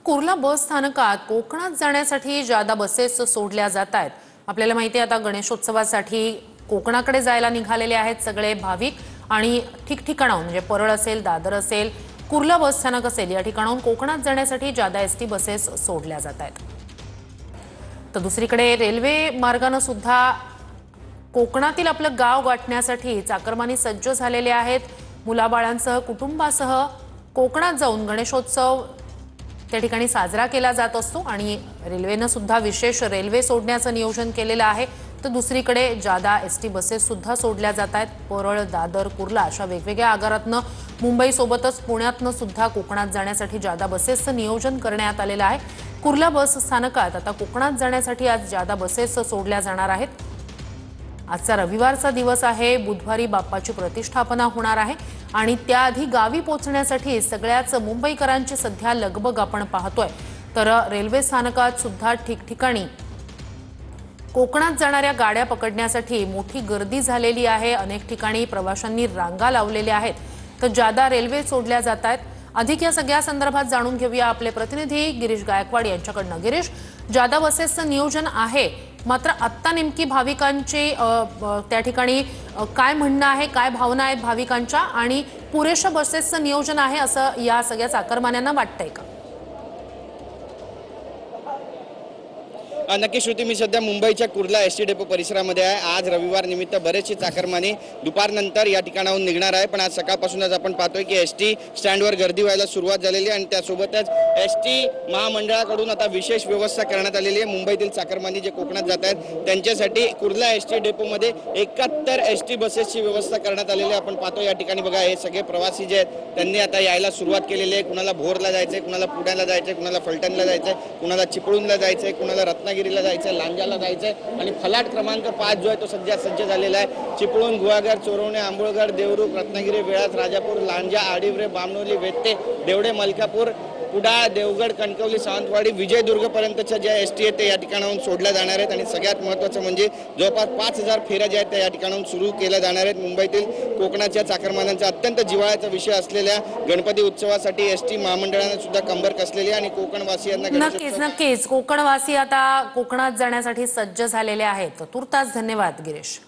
कुर्ला बस स्थानकात कोकणात जाण्यासाठी जादा बसेस सोडल्या जात आहेत। आपल्याला माहिती आहे आता गणेशोत्सवासाठी कोकणाकडे जायला निघालेले आहेत सगळे भाविक आणि ठिकठिकाणाहून म्हणजे परळ असेल, दादर असेल, कुर्ला बस स्थानक असेल या ठिकाणाहून कोकणात जाण्यासाठी जादा एसटी बसेस सोडल्या जात आहेत। तर दुसरीकडे रेल्वे मार्गाने सुद्धा कोकणातील आपलं गाव गाठण्यासाठी चाकरमानी सज्ज झालेले आहेत। मुलाबाळांसह कुटुंबासह कोकणात जाऊन गणेशोत्सव त्या ठिकाणी साजरा केला जात असतो आणि रेल्वेने सुद्धा विशेष रेल्वे सोडण्याचं नियोजन केलेलं आहे। तर दुसरीकडे जादा एसटी बसेस सुद्धा सोडल्या जात आहेत। परळ, दादर, कुर्ला अशा वेगवेगळ्या आगारातनं मुंबईसोबतच पुण्यातनं सुद्धा कोकणात जाण्यासाठी जादा बसेसचं नियोजन करण्यात आलेलं आहे। कुर्ला बस स्थानकात आता कोकणात जाण्यासाठी आज जादा बसेस सोडल्या जाणार आहेत। आजचा रविवारचा दिवस आहे, बुधवारी बाप्पाची प्रतिष्ठापना होणार आहे आणि त्याआधी गावी पोहोचण्यासाठी सगळ्याच मुंबईकरांची सध्या लगबग आपण पाहतोय। तर रेल्वे स्थानकात सुद्धा ठिकठिकाणी कोकणात जाणाऱ्या गाड्या पकडण्यासाठी मोठी गर्दी झालेली आहे। अनेक ठिकाणी प्रवाशांनी रांगा लावलेल्या आहेत। तर जादा रेल्वे सोडल्या जात आहेत। अधिक या सगळ्या संदर्भात जाणून घेऊया आपले प्रतिनिधी गिरीश गायकवाड यांच्याकडनं। गिरीश, जादा बसेसचं नियोजन आहे, मात्र आत्ता नेमकी भाविकांची त्या ठिकाणी काय म्हणणं आहे, काय भावना आहेत भाविकांच्या आणि पुरेशा बसेसचं नियोजन आहे असं या सगळ्या चाकरमान्यांना वाटतंय का? नक्की श्रुती, मी सध्या मुंबईच्या कुर्ला एसटी डेपो परिसरामध्ये आहे। आज रविवार निमित्त बरेचसे चाकरमानी दुपारनंतर या ठिकाणाहून निघणार आहे, पण आज सकाळपासूनच आपण पाहतोय की एसटी स्टँडवर गर्दी व्हायला सुरुवात झालेली आहे आणि त्यासोबतच एसटी महामंडळाकडून आता विशेष व्यवस्था करण्यात आलेली आहे। मुंबईतील चाकरमानी जे कोकणात जात आहेत त्यांच्यासाठी कुर्ला एसटी डेपोमध्ये 71 एसटी बसेसची व्यवस्था करण्यात आलेली आहे। आपण पाहतो या ठिकाणी बघा, हे सगळे प्रवासी जे आहेत त्यांनी आता यायला सुरुवात केलेली आहे। कुणाला भोरला जायचंय, कुणाला पुण्याला जायचंय, कुणाला फलटणला जायचंय, कुणाला चिपळूणला जायचंय, कुणाला रत्नागिरीला जायचंय, लांजाला जायचंय आणि फलाट क्रमांक 5 जो आहे तो सध्या सज्ज झालेला आहे। चिपळूण, गुहागर, चोरवणे, आंबोळगड, देवरुख, रत्नागिरी, वेळास, राजापूर, लांजा, आडिवरे, बामणोली, वेत्ते, देवडे, मलकापूर, कुडाळ, देवगड, कणकवली, सावंतवाडी, विजयदुर्ग पर्यंतच्या ज्या एसटी आहेत ते या ठिकाणाहून सोडल्या जाणार आहेत आणि सगळ्यात महत्त्वाचं म्हणजे जवळपास 5000 फेऱ्या ज्या आहेत त्या या ठिकाणाहून सुरू केल्या जाणार आहेत। मुंबईतील कोकणाच्या चाकरमान्यांचा अत्यंत जिव्हाळ्याचा विषय असलेल्या गणपती उत्सवासाठी एसटी महामंडळाने सुद्धा कंबर कसलेली आहे आणि कोकणवासियांना नक्कीच कोकणवासी आता कोकणात जाण्यासाठी सज्ज झालेले आहेत। तुर्तास धन्यवाद गिरीश।